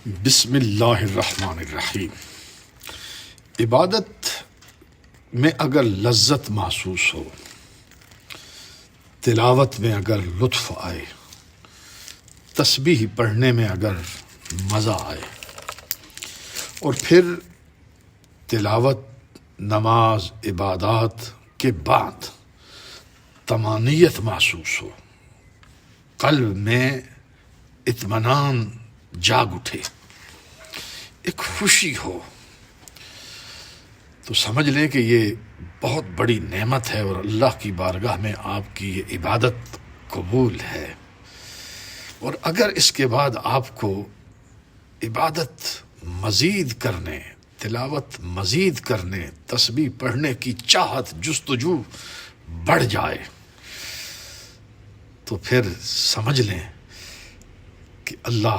بسم اللہ الرحمن الرحیم۔ عبادت میں اگر لذت محسوس ہو، تلاوت میں اگر لطف آئے، تسبیح پڑھنے میں اگر مزہ آئے، اور پھر تلاوت، نماز، عبادات کے بعد طمانینت محسوس ہو، قلب میں اطمینان جاگ اٹھے، ایک خوشی ہو، تو سمجھ لیں کہ یہ بہت بڑی نعمت ہے اور اللہ کی بارگاہ میں آپ کی یہ عبادت قبول ہے۔ اور اگر اس کے بعد آپ کو عبادت مزید کرنے، تلاوت مزید کرنے، تسبیح پڑھنے کی چاہت، جستجو بڑھ جائے، تو پھر سمجھ لیں کہ اللہ